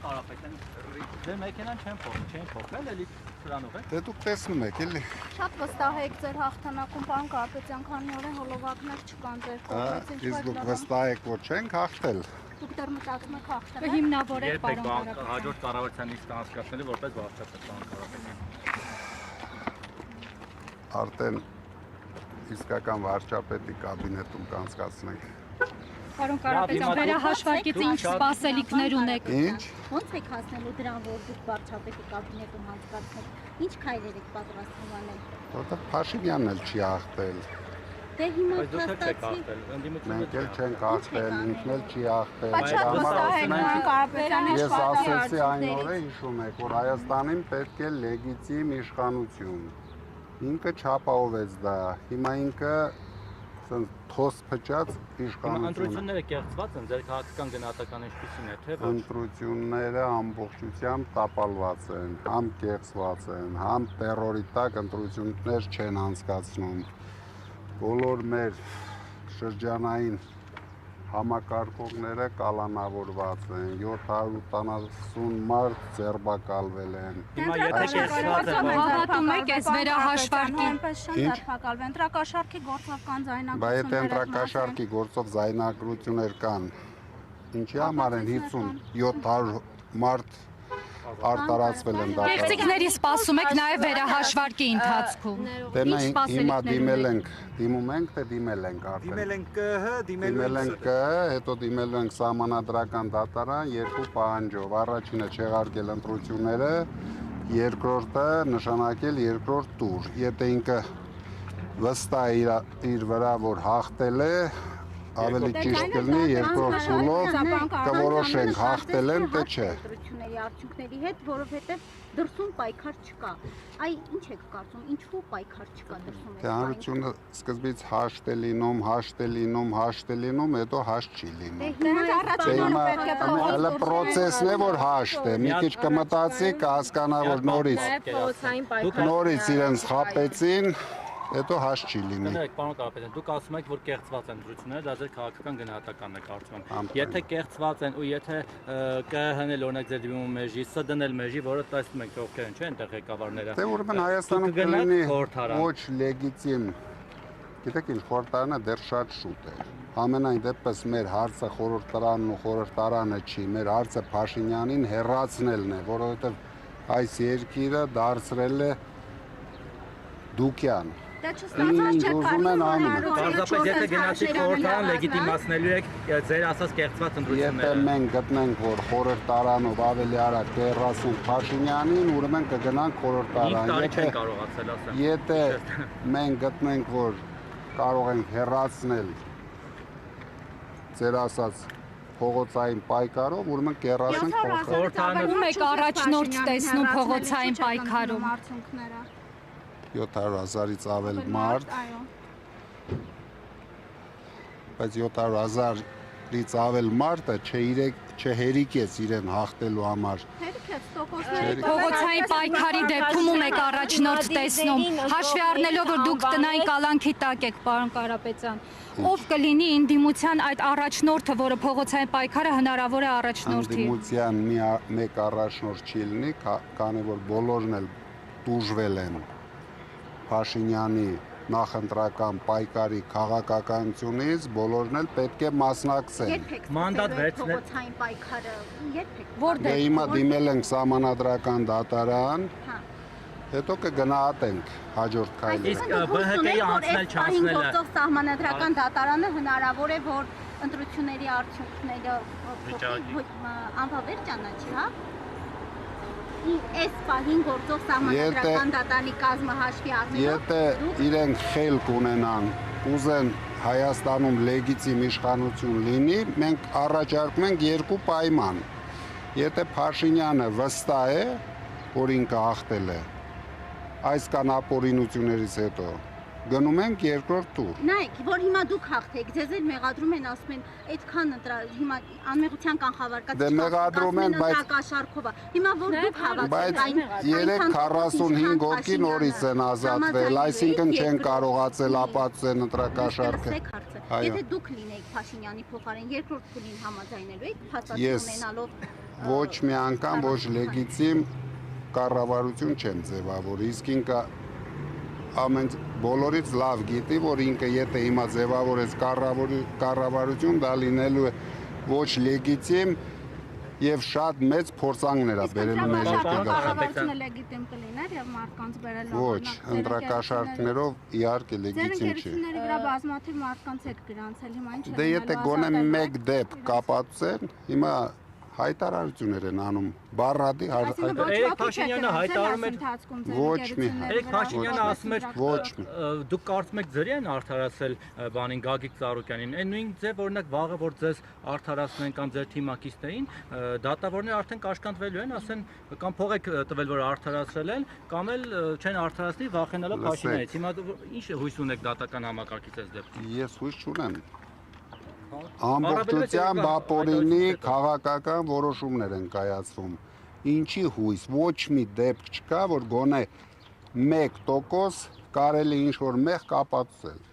Կարապետյան, դե մեքենան չեն փոխել, էլի սրանով է։ Դե դուք տեսնում եք, էլի։ Շատ վստահ եք ձեր հաղթանակում, պարոն Կարապետյան, քանի որ հոլովակներ չկան ձեր կողմից։ Իսկ դուք վստահ եք, որ չենք հաղթել։ Դուք դեռ մտածում եք հաղթել։ Կհիմնավորեք, պարոն Կարապետյան։ Հաջորդ կառավարության իսկ անցկացնելու որպես վարչապետ, պարոն Կարապետյան։ Արդեն իսկական վարչապետի կաբինետում կանցկացնենք։ Պարոն Կարապետյան, վերահաշվարկից ինչ սպասելիքներ ունեք։ Ինչ։ Ոնց եք հասնելու դրան, որ դուք վարչապետի կաբինետում անցկացնեք։ Ինչ քայլեր եք պատրաստվում անել։ Որտեղ Փաշինյանն էլ չի հաղթել։ Դե հիմա Բայց դուք եք փաստացի հաղթել, ընդդիմությունը Մենք էլ չենք հաղթել, ինքն էլ չի հաղթել։ Բայց շատ վստահ եք, պարոն Կարապետյան, Ես ասեցի այն օրը, հիշում եք, որ Հայաստանին պետք է լեգիտիմ իշխանություն։ Ինքը չապահովեց դա։ Հիմա ինքը թոս փչած իշխանություն է։ Ընտրությունները կեղծված են, ձեր քաղաքական գնահատականը ինչպիսին է, թե ոչ։ Ընտրությունները ամբողջությամբ տապալված են, համ կեղծված են, համ տերորի տակ ընտրություններ չեն անցկացնում։ Բոլոր մեր շրջանային համակարգողները կալանավորված են, 780 մարդ ձերբակալվել են։ Հիմա եթե կեղծված է, Հավատում եք այս վերահաշվարկին։ Ինչ։ Ձերբակալվեն, ընտրակաշառքի գործով կան Բայց եթե ձայնագրություններ։ ընտրակաշառքի գործով զայնագրություններ կան, ինչի համար են 50-700 մարդ արտարացվել են դատարան։ Կեղծիքների սպասում եք նաև վերահաշվարկի ընթացքում։ Դե Ինչ մենք հիմա սպասելիքներ դիմում ենք, թե դիմել ենք արդեն։ Դիմել ենք ԿՀ, Դիմել ենք ԿՀ, հետո դիմել ենք սահմանադրական դատարան երկու պահանջով։ Առաջինը չեղարկել ընտրությունները, երկրորդը նշանակել երկրորդ տուր։ Եթե ինքը վստահ է իր վրա, որ հաղթել է, ավելի ճիշտ կլինի երկրորդ փուլով կորոշենք հաղթել են թե չէ։ Ընտրությունների արդյունքների հետ, որովհետև դրսում պայքար չկա։ Այ ինչ եք կարծում, ինչու պայքար չկա դրսում։ Թե հանրությունը սկզբից հաշտ է լինում, հետո հաշտ չի լինում։ Դե հիմա հələ process-ն է, որ հաշտ է։ Մի քիչ կմտածի, կհասկանա, որ նորից իրենց խապեցին, հետո հաշտ չի լինի։ Կներեք, պարոն Կարապետյան, դուք ասում եք, որ կեղծված են ընտրությունները, դա ձեր քաղաքական գնահատականն է կարծում եմ։ Եթե կեղծված են ու եթե ԿՀ-ն էլ օրինակ ձեր դիմում մեժի, ՍԴ-ն էլ մեժի, որը տեսնում ենք ովքեր են, չէ՞, այնտեղ ղեկավարները։ Դե ուրեմն Հայաստանում կլինի ոչ լեգիտիմ։ Գիտեք ինչ, խորհրդարանը դեռ շատ շուտ է։ Ամենայն դեպս մեր հարցը խորհրդարանն ու խորհրդարանը չի, մեր հարցը Փաշինյանին հեռացնելն է, որովհետև այս երկիրը դարձրել է դուկյան։ Դա չստացած չէ, Պարզապես եթե գնացիք խորհրդարան լեգիտիմացնելու եք ձեր ասած կեղծված Եթե ընտրությունները։ մենք գտնենք, որ խորհրդարանով ավելի արագ կհեռացնենք Փաշինյանին, ուրեմն կգնանք խորհրդարան։ 5 տարի չեն կարողացել, ասեմ։ Եթե մենք գտնենք, որ կարող ենք հեռացնել ձեր ասած փողոցային պայքարով, ուրեմն կհեռացնենք խորհրդարան։ Ում եք առաջնորդ տեսնում փողոցային պայքարում։ 700,000-ից ավել մարդ, բայց 700,000-ից ավել մարդը չհերիկեց իրեն հաղթելու համար։ Փողոցային պայքարի դեպքում ում եք առաջնորդ տեսնում, հաշվի առնելով, որ դուք տնային կալանքի տակ եք, պարոն Կարապետյան, ով կլինի ընդդիմության այդ առաջնորդը, որը փողոցային պայքարը հնարավոր է առաջնորդի։ Ընդդիմության մեկ առաջնորդ չի լինի, քանի որ բոլորն էլ տուժվել են Փաշինյանի նախընտրական պայքարի քաղաքականությունից, բոլորն էլ պետք է մասնակցեն։ Մանդատ վերցնել փողոցային պայքարը երբեք։ Դե հիմա դիմել ենք սահմանադրական դատարան, հետո կգնահատենք հաջորդ քայլերը։ Իսկ ԲՀԿ-ի անցնել-չանցնելը գործող սահմանադրական դատարանը հնարավոր է, որ ընտրությունների արդյունքները անվավեր ճանաչի, հա։ Այս պահին գործող սահմանադրական դատարանի կազմը հաշվի առնելով Եթե իրենք խելք ունենան, ուզեն Հայաստանում լեգիտիմ իշխանություն լինի, մենք առաջարկում ենք երկու պայման։ Եթե Փաշինյանը վստահ է, որ ինքը հաղթել է, այս կան ապօրինություններից հետո, գնում ենք երկրորդ տուր։ Նայեք, որ հիմա դուք հաղթեք, ձեզ էլ մեղադրում են, ասում են, այդքան հիմա անմեղության կանխավարկած Դե մեղադրում են, բայց ընտրակաշառքով է։ Հիմա որ դուք հավատացեք Բայց 345 հոգի նորից են ազատվել, այսինքն չեն կարողացել ապացուցել ընտրակաշառքը։ Եթե դուք լինեիք Փաշինյանի փոխարեն երկրորդ փուլին համաձայնելու եք, փաստաթղթ ունենալով ոչ մի անգամ ոչ լեգիտիմ կառավարություն չեն ձևավորի, իսկ ինքը ամեն բոլորից լավ գիտի, որ ինքը եթե հիմա ձևավորեց կառավարություն, դա լինելու է ոչ լեգիտիմ եւ շատ մեծ փորձանքներ է բերելու մեր երկրի գլխին։ Կառավարությունը լեգիտիմ կլիներ եւ մարդկանց բերելով Ոչ, ընտրակաշառքներով իհարկե լեգիտիմ չի։ Ձեր վրա բազմաթիվ մարդկանց հետ գրանցել, հիմա ինչ է։ Դե եթե գոնե մեկ դեպք կապացուցեն, հիմա հայտարարություններ են անում, բառադի Երեք Փաշինյանը հայտարարում էր ոչ մի Երեք Փաշինյանը ասում էր ոչ մի դուք կարծում եք ձեր են արդարացել բանին Գագիկ Ծառուկյանին այն նույն ձև օրինակ վաղը որ ձեզ արդարացնեն կամ ձեր թիմակիցներին դատավորները արդեն կաշկանդվելու են ասեն կամ փող եք տվել որ արդարացրել են կամ էլ չեն արդարացնի վախենալով Փաշինյանից հիմա ինչ հույս ունեք դատական համակարգից այս դեպքում Ես հույս չունեմ Ամբողջությամբ ապօրինի քաղաքական որոշումներ են կայացվում Ինչի հույս ոչ մի դեպք չկա որ գոնե 1% կարելի ինչ-որ մեղ կապացուցել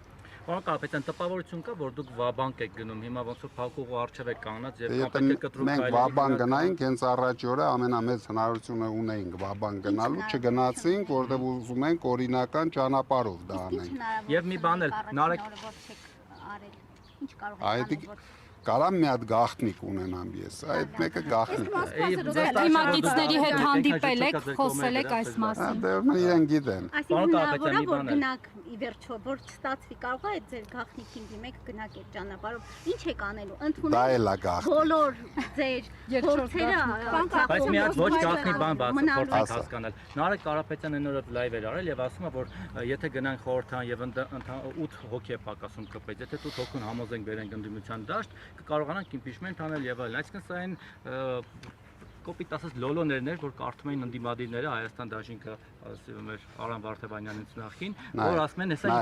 Պարոն Կարապետյան, տպավորություն կա, որ դուք վաբանկ եք գնում, հիմա ոնց որ փակուղու առջև եք կանգնած եւ կապեք կտրուկ Մենք վաբանկ գնայինք, հենց առաջի օրը ամենամեծ հնարավորությունը ունեինք վաբանկ գնալու, չգնացինք, որտեղ ուզում ենք օրինական ճանապարհով դա անենք։ Եվ մի բան էլ, Նարեկ Ինչ կարող եք Կարամ մի հատ գաղտնիք ունենամ ես, այդ մեկը գաղտնիք Թիմակիցների հետ հանդիպել եք, խոսել եք այս մասին Դե ուրեմն իրեն գիտեն Այսինքն հնարավոր է որ գնաք ի վերջո որ չստացվի կարող է այդ ձեր գաղտնիքին դիմեք գնաք այդ ճանապարհով ինչ եք անելու ընդունել բոլոր ձեր փորձերը Բայց մի հատ ոչ գաղտնի բան փորձենք հասկանալ Նարեկ Կարապետյանը նորով լայվ էր արել եւ ասում է որ եթե գնանք խորհրդան եւ 8 հոգի է պակասում կպետ եթե 8 հոգուն համոզենք բերենք ընդդիմության դաշտ կկարողանանք impeachment անել եւ այլն այսինքն սա այն կոպիտ ասած լոլոներն էր որ կարդում էին ընդդիմադիրները Հայաստան դաշինքը ասում էր Արամ Վարդևանյանից նախին որ ասում են հեսա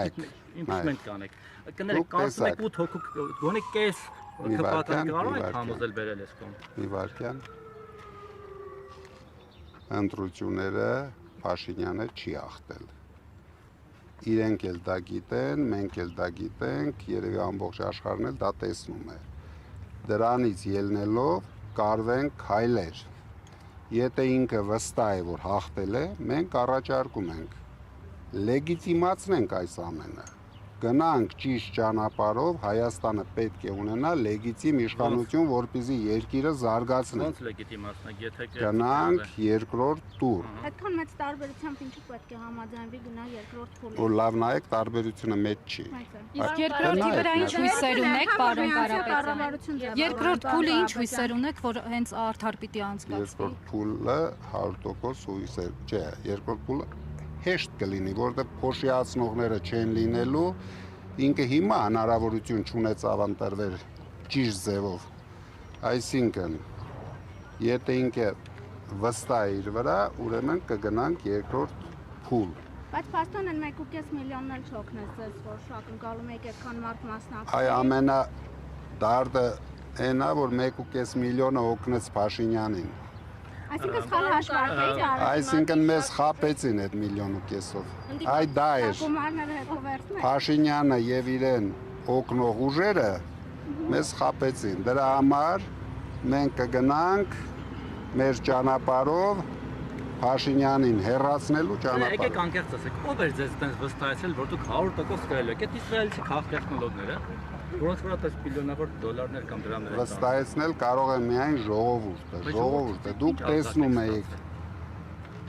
impeachment կանեք կներեք կարծում եք 8 հոգու գոնե կես կպատակ կարող եք համոզել բերել այս կողմ մի վարքյան ընտրությունները Փաշինյանը չի ախտել իրենք էլ դա գիտեն, մենք էլ դա գիտենք, երևի ամբողջ աշխարհն էլ դա տեսնում է։ Դրանից ելնելով կարվենք քայլեր։ Եթե ինքը վստահ է, որ հաղթել է, մենք առաջարկում ենք լեգիտիմացնենք այս ամենը։ Գնանք ճիշտ ճանապարհով, Հայաստանը պետք է ունենա լեգիտիմ իշխանություն, որպեսզի երկիրը զարգացնի։ Ոնց լեգիտիմացնենք, եթե գնանք երկրորդ տուր։ Այդքան մեծ տարբերությամբ ինչու պետք է համաձայնվի գնալ երկրորդ փուլը։ Որ լավ նայեք, տարբերությունը մեծ չի։ Իսկ երկրորդի վրա ինչ հույսեր ունեք, պարոն Կարապետյան։ Երկրորդ փուլը ինչ հույսեր ունեք, որ հենց արդար պիտի անցկացվի։ Երկրորդ փուլը 100% հույսեր, չէ, երկրորդ փուլը հեշտ կլինի, որտեղ փոշիացնողները չեն լինելու, ինքը հիմա հնարավորություն չունեցավ ընտրվել ճիշտ ձևով։ Այսինքն, եթե ինքը վստահ է իր վրա, ուրեմն կգնանք երկրորդ փուլ։ Բայց փաստորեն 1.5 միլիոնն էլ չօգնեց ձեզ, որ շակնկալում եք այդքան մարդ մասնակցել։ Այ ամենա դարդը այնա, որ 1.5 միլիոնը օգնեց Փաշինյանին։ Այսինքն սխալ հաշվարկվեց արել։ Այսինքն մեզ խապեցին այդ 1.5 միլիոնով։ Այ դա էր։ Գումարները հետո վերցնեք։ Փաշինյանը եւ իրեն օգնող ուժերը մեզ խապեցին։ Դրա համար մենք կգնանք մեր ճանապարհով Փաշինյանին հեռացնելու ճանապարհով։ Եկեք անկեղծ ասեք, ով էր ձեզ այդպես վստահեցել, որ դուք 100% կրելու եք։ Այդ իսրայելցի քաղտեխնոլոգները, որոնց վրա այդպես բիլիոնավոր դոլարներ կամ դրամներ են։ Վստահեցնել կարող է միայն ժողովուրդը։ Դուք տեսնում եք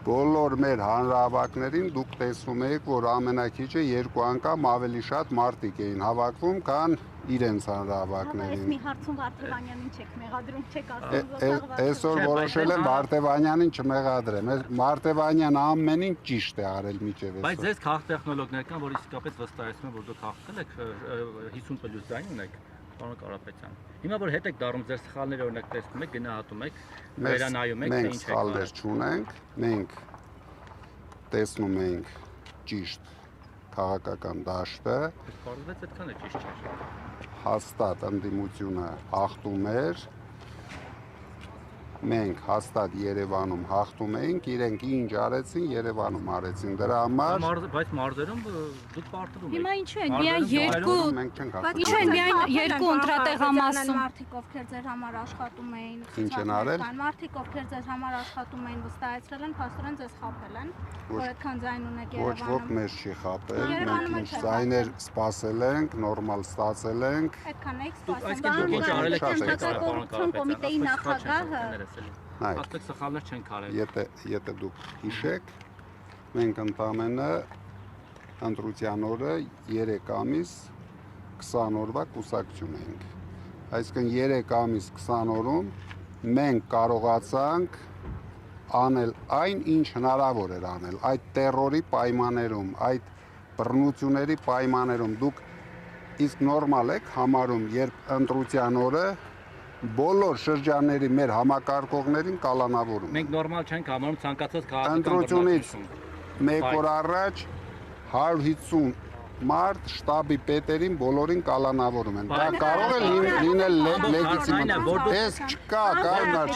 բոլոր մեր հանրահավաքներին դուք տեսնում եք, որ ամենակիչը 2 անգամ ավելի շատ մարդիկ էին հավաքվում, քան իրենց հանրահավաքներին։ Մի հարցում Վարդևանյանին չեք մեղադրում, չեք ասում։ Այսօր որոշել եմ Վարդևանյանին չմեղադրեմ։ Վարդևանյան ամեն ինչ ճիշտ է արել միջև այսօր։ Բայց ձեզ քաղտեխնոլոգներ կան, որ իսկապես վստահեցնում են, որ դուք հաղթել եք 50+9 ունեք, պարոն Կարապետյան։ Հիմա որ հետ եք դառնում ձեր սխալները օրինակ տեսնում եք, գնահատում եք, վերանայում եք, թե ինչ եք։ Մենք սխալներ չունենք, մենք տեսնում ենք ճիշտ քաղաքական դաշտը։ Պարզվեց այդքան է ճիշտ չէ։ Հաստատ ընդդիմությունը հաղթում էր, մենք հաստատ Երևանում հաղթում էինք, իրենք ինչ արեցին, Երևանում արեցին, դրա համար բայց մարզերում դուք պարտվում եք։ Հիմա ինչու են միայն երկու մենք չենք հաղթում։ Ինչու են միայն երկու ընտրատեղամասում։ Մարդիկ ովքեր ձեր համար աշխատում էին, Ինչ են արել։ Մարդիկ ովքեր ձեր համար աշխատում էին, վստահեցրել են, փաստորեն ձեզ խաբել են, որ այդքան ձայն ունեք Ոչ ոք Երևանում։ մեզ չի խապել, Երևանում մենք չէ ձայներ սպասել ենք, նորմալ ստացել ենք։ Այդքան եք Այսինքն սպասում։ դուք ինչ արել եք Կոռուպցիոն կոմիտեի նախագահը Նայ, Աստեղ սխալներ չեն կարել։ եթե դուք հիշեք, մենք ընդամենը ընտրության օրը 3 ամիս 20 օրվա կուսակցություն էինք։ Այսինքն 3 ամիս 20 օրում մենք կարողացանք անել այն, ինչ հնարավոր էր անել, այդ տերորի պայմաններում, այդ բռնությունների պայմաններում դուք իսկ նորմալ եք համարում, երբ ընտրության օրը բոլոր շրջանների մեր համակարգողներին կալանավորում։ Մենք նորմալ չենք համարում ցանկացած քաղաքական Ընտրությունից 1 օր առաջ 150 մարդ շտաբի պետերին բոլորին կալանավորում են։ Դա կարող է լինել լեգիտիմ։ Ես չկա, կայնար։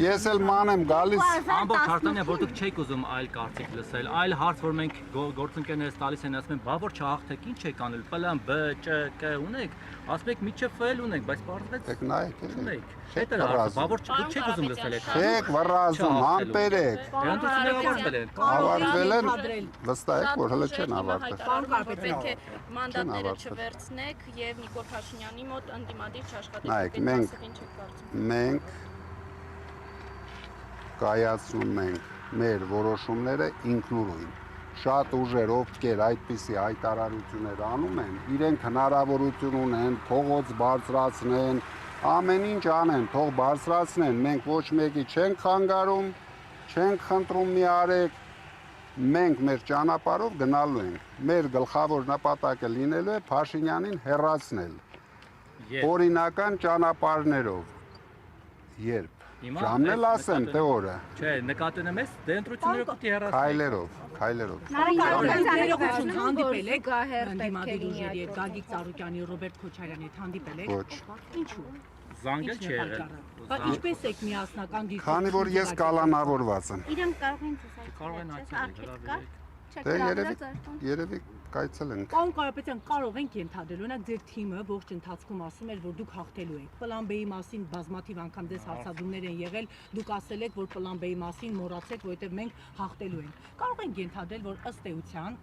Ես էլ մանեմ գալիս։ Ամբողջ Հայաստանը, որ դուք չեք ուզում այլ կարծիք լսել, այլ հարց, որ մենք գործընկերներս տալիս են, ասում են, բա որ չհաղթեք, ինչ եք անել, պլան B, C, K ունեք, ասում եք միջև F ունենք, բայց պարզվեց Եք նայեք, ունեք։ Դա է հարցը, բա որ դուք չեք ուզում լսել այդ հարցը։ Չեք վռազում, համբեր եք։ Ընտրությունները Ավարտվել են, վստահ եք, որ հələ չեն ավարտել։ Պարոն Կարպետ, պետք է մանդատները չվերցնեք եւ Նիկոլ Փաշինյանի մոտ ընդդիմադիր չաշխատեք։ Մենք կայացնում ենք մեր որոշումները ինքնուրույն։ Շատ ուժեր, ովքեր այդպիսի հայտարարություններ անում են, իրենք հնարավորություն ունեն փողոց բարձրացնեն, ամեն ինչ անեն, թող բարձրացնեն, մենք ոչ մեկի չենք խանգարում, չենք խնդրում մի արեք, մենք մեր ճանապարհով գնալու ենք։ Մեր գլխավոր նպատակը լինելու է Փաշինյանին հեռացնել։ Օրինական ճանապարհներով։ Երբ ժամն էլ ասեմ, թե օրը։ Չէ, նկատում եմ, դե ընտրությունները պիտի հեռացնեն։ Քայլերով։ Ներկայացուցիչ հանդիպել եք ընդդիմադիր ուժերի հետ, Գագիկ Ծառուկյանի, Ռոբերտ Քոչարյանի հետ հանդիպել եք։ Ոչ։ Ինչու։ Զանգել չի եղել։ Բայց ինչպես եք միասնական դիտում։ Քանի որ ես կալանավորված եմ։ իրենք կարող են ցույց Կարող են այցելել, Դե երևի կայցել ենք։ Պարոն Կարապետյան, կարող ենք ենթադրել, օրինակ ձեր թիմը ողջ ընթացքում ասում էր, որ դուք հաղթելու եք։ Պլան B-ի մասին բազմաթիվ անգամ դες հարցադրումներ են եղել, դուք ասել եք, որ պլան B-ի մասին մոռացեք, որովհետև մենք հաղթելու ենք։ Կարող ենք ենթադրել, որ ըստ էության,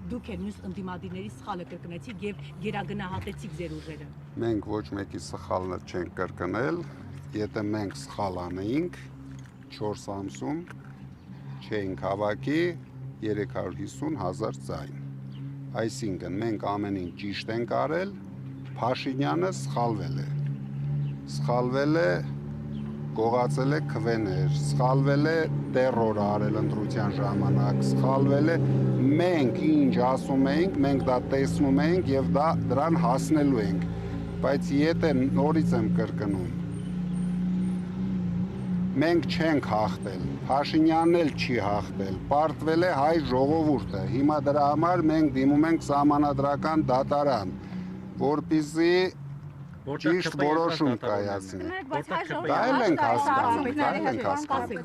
դուք եք մյուս ընդդիմադիրների սխալը կրկնեցիք եւ գերագնահատեցիք ձեր ուժերը։ Մենք ոչ մեկի սխալը չենք կրկնել, եթե մենք սխալ անեինք 4 ամսում չէինք հավաքի 350,000 ձայն։ Այսինքն մենք ամեն ինչ ճիշտ ենք արել, Փաշինյանը սխալվել է, գողացել է քվեներ, սխալվել է տերոր արել ընտրության ժամանակ, սխալվել է մենք ինչ ասում էինք, մենք դա տեսնում էինք եւ դրան հասնելու ենք, բայց եթե նորից եմ կրկնում, մենք չենք հաղթել, Փաշինյանն էլ չի հաղթել, պարտվել է հայ ժողովուրդը, հիմա դրա համար մենք դիմում ենք սահմանադրական դատարան, որպեսզի ճիշտ որոշում կայացնի։ Դա էլ ենք հասկանում,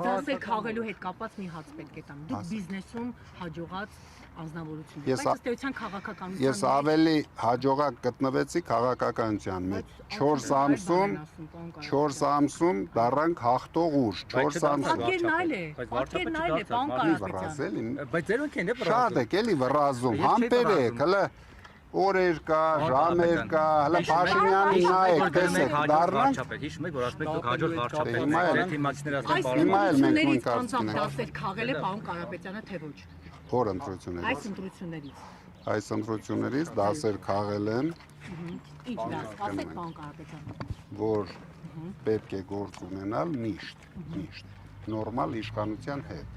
Դասեր քաղելու հետ կապված մի հաց պետք է տամ։ Դուք բիզնեսում հաջողած անձնավորություն եք, բայց ըստ էության քաղաքականության Ես ավելի հաջողակ գտնվեցի քաղաքականության մեջ։ 4 ամսում դառանք հաղթող ուժ, 4 ամսում։ Պատկերն այլ է, պարոն Կարապետյան։ Բայց ձերոնք են Շատ եք էլի վռազում, համբեր եք, հələ օրեր կա, ժամեր կա, հələ Փաշինյանին նայեք, տեսեք, դառնանք։ Հիշում եք, որ ասում եք դուք հաջորդ վարչապետ Հիմա եք, էլ- ձեր թիմակիցները ասում են Հիմա էլ մենք նույն Ընտրություններից կարծիքն անձամբ ենք։ դասեր քաղել է պարոն Կարապետյանը, թե ոչ։ Որ ընտրություններից։ Այս ընտրություններից։ Այս ընտրություններից դասեր քաղել են, Ինչ դաս, ասեք պարոն Կարապետյան։ որ պետք է գործ ունենալ միշտ, նորմալ իշխանության հետ։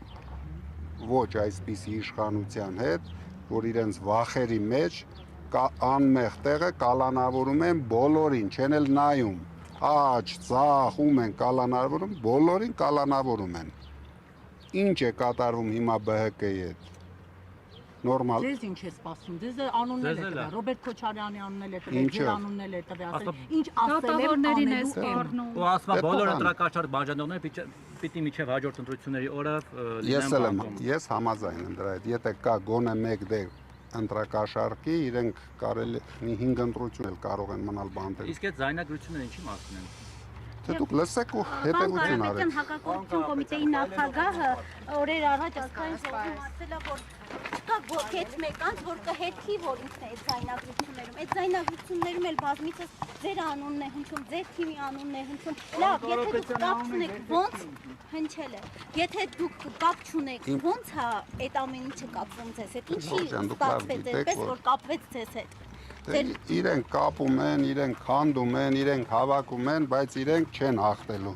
Ոչ այսպիսի իշխանության հետ, որ իրենց վախերի մեջ անմեղ տեղը կալանավորում են բոլորին, չեն էլ նայում, աջ, ծախ, ում են կալանավորում, բոլորին կալանավորում են։ Ինչ է կատարվում հիմա ԲՀԿ-ի հետ։ նորմալ։ Ձեզ ինչ է սպասում։ Ձեզ անուններ է տվել, Ռոբերտ Քոչարյանի անուններ է տվել, Ինչը։ ձեր անուններ է տվել, ասել, ինչ ասել եմ Դատավորներին է անելու եմ։ սպառնում։ Ու ասում է Դե բոլոր տղան։ ընտրակաշար բաժանողները պիտի միջև հաջորդ ընտրությունների օրը Ես համաձայն եմ դրա հետ։ Եթե կա գոնե մեկ դեր ընտրակաշարքի, իրենք կարելի մի 5 ընտրություն էլ կարող են մնալ բանտել։ Իսկ այդ զայնագրությունները ինչի մասն են։ Թե դուք լսեք ու հետևություն արեք։ Հակակոռուպցիոն կոմիտեի նախագահը օրեր առաջ ազգային ժողովում ասել է, որ չկա գոթետ մեկանց, որ կհետքի, որ ինքն է այդ զայնագրություններում։ Այդ զայնագրություններում էլ բազմիցս ձեր անունն է հնչում, ձեր թիմի անունն է հնչում։ Լավ, եթե դուք կապ չունեք, ոնց հնչել է։ Եթե դուք կապ չունեք, ոնց է այդ ամեն ինչը կապվում ձեզ հետ։ Ինչի ստացվեց այդպես, որ կապվեց ձեզ հետ։ Իրենք կապում են, իրենք քանդում են, իրենք հավաքում են, բայց իրենք չեն հաղթելու։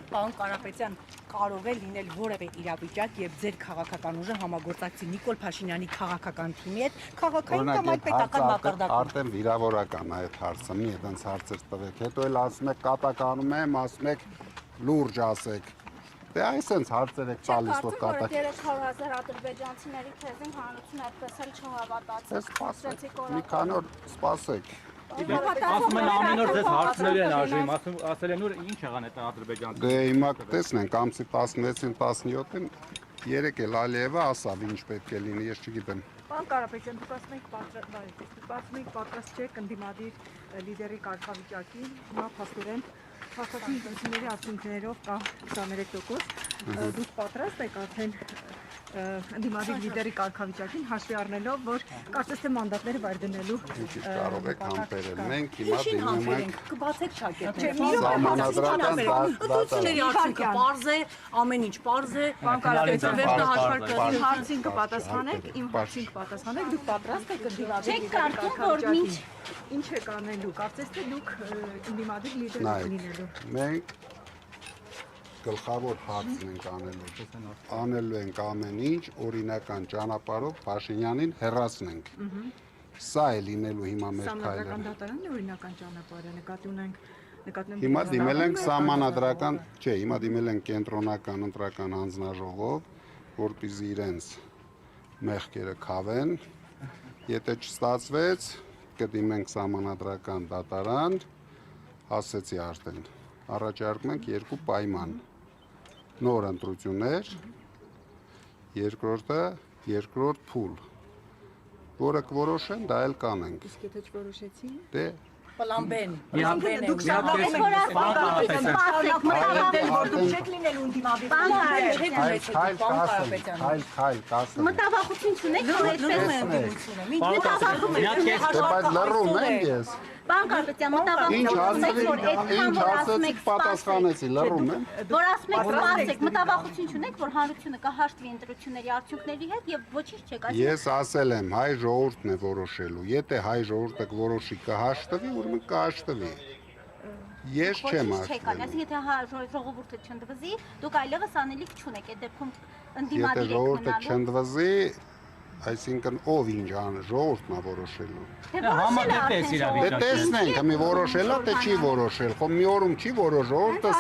Պարոն Կարապետյան, կարող է լինել որևէ իրավիճակ, երբ ձեր քաղաքական ուժը համագործակցի Նիկոլ Փաշինյանի քաղաքական թիմի հետ, քաղաքային կամ այլ պետական մակարդակում։ Արդեն վիրավորական է այդ հարցը, մի այդպես հարցեր տվեք։ Հետո էլ ասում եք կատականում եմ, ասում եք լուրջ ասեք։ Դե այսպես հարցեր եք տալիս որ կատակ։ 300,000 ադրբեջանցիների թեզին հանրությունը այդպես էլ չհավատաց։ Մի քանի օր սպասեք։ Ասում են ամեն օր ձեզ հարցնելու են արժույմ, ասել են որ ինչ եղան այդ ադրբեջանցիները։ Դե հիմա տեսնենք ամսի 16-ին 17-ին երեք էլ Ալիևը ասավ ինչ պետք է լինի, ես չգիտեմ։ Պարոն Կարապետյան, դուք ասում եք պատրաստ չեք ընդդիմադիր լիդերի կարգավիճակին, հիմա փաստորեն Հաստատի ընտրությունների արդյունքներով կա 23%, դուք պատրաստ եք արդեն ընդդիմադիր լիդերի կարգավիճակին հաշվի առնելով, որ կարծես թե մանդատները վայր դնելու Կարող եք համբերել, մենք հիմա դիմում ենք կբացեք շակերտ։ Ընտրությունների արդյունքը պարզ է, ամեն ինչ պարզ է, Պարոն Կարապետյան, վերջնահաշվարկի հարցին կպատասխանեք, իմ հարցին կպատասխանեք, դուք պատրաստ եք ընդդիմադիր Չեք կարծում, որ մինչ ինչ եք անելու, կարծես թե դուք ընդդիմադիր լիդեր եք լինելու։ Մենք գլխավոր հարցն ենք անելու ենք ամեն ինչ օրինական ճանապարհով Փաշինյանին հեռացնենք։ Սա է լինելու հիմա մեր քայլը։ Սահմանադրական դատարանն է օրինական ճանապարհը, նկատի ունենք Հիմա դիմել ենք սահմանադրական, չէ, հիմա դիմել ենք կենտրոնական ընտրական հանձնաժողով, որպեսզի իրենց մեղքերը քավեն։ Եթե չստացվեց, կդիմենք սահմանադրական դատարան, ասեցի արդեն։ Առաջարկում ենք երկու պայման։ Նոր ընտրություններ, երկրորդը երկրորդ փուլ, որը կորոշեն, դա էլ կանենք։ Իսկ եթե չորոշեցին։ Դե Պլան B-ն։ Դուք շարունակեք որ դուք չեք լինելու ընդդիմադիր։ Հայլ կասեմ։ մտավախություն չունեք, որ այդպես Բայց լռում եմ ես։ Պարոն Կարապետյան, մտավախություն Ինչ ասեցիք պատասխանեցի, լռում եմ։ որ ասում եք սպասեք, մտավախություն չունեք, որ հանրությունը կհաշտվի ընտրությունների արդյունքների հետ եւ ոչինչ չեք ասում։ Ես ասել եմ, հայ ժողովուրդն է որոշելու։ Եթե հայ ժողովուրդը կորոշի կհաշտվի, ուրեմն կհաշտվի։ Ես չեմ ասում։ Այսինքն եթե ժողովուրդը չընդվզի, դուք այլևս անելիք չունեք այդ դեպքում Եթե ընդդիմադիր եք ժողովուրդը մնալու։ չընդվզի, այսինքն ով ինչ անը, ժողովուրդն է որոշելու։ Համակերպ է Դե իրավիճակը։ տեսնենք, մի որոշել է, թե չի որոշել։ Խո մի օրում չի որոշ, ժողովուրդը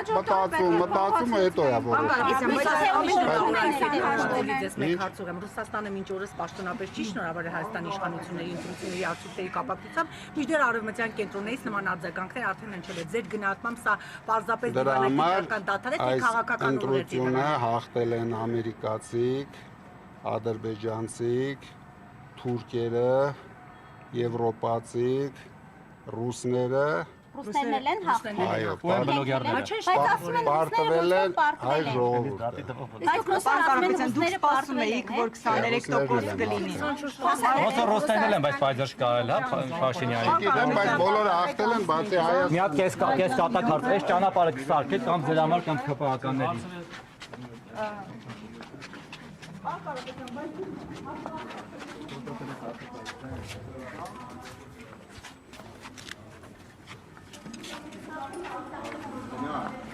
մտածում է հետո է Ձեզ մեկ հարց ուղղեմ, Ռուսաստանը մինչ օրս պաշտոնապես չի շնորհավորել Հայաստանի իշխանությունների ընտրությունների արդյունքների կապակցությամբ, մինչդեռ արևմտյան կենտրոններից նման արձագանքներ արդեն հնչել է։ Ձեր գնահատմամբ սա պարզապես դիվանագիտական դադար է, թե քաղաքական ուղղեր ընտրությունը հաղթել են ամերիկացիք, ադրբեջանցիք, թուրքերը, եվրոպացիք, ռուսները, Ռուսներն էլ են հաղթել։ այո, Բայց ասում են պարտվել են հայ ժողովուրդը։ Բայց Կարապետյան, դուք սպասում էիք, որ 23% կլինի։ Ոնց որ ռուսներն են, բայց պայծր չկարել, հա, Փաշինյանի։ Գիտեմ, բայց բոլորը հաղթել են, բացի Հայաստանը։ Մի հատ կես կատակ հարց, այս ճանապարհը կսարքեք կամ ձեր համար կամ ՔՊԱ-ականների։ Նա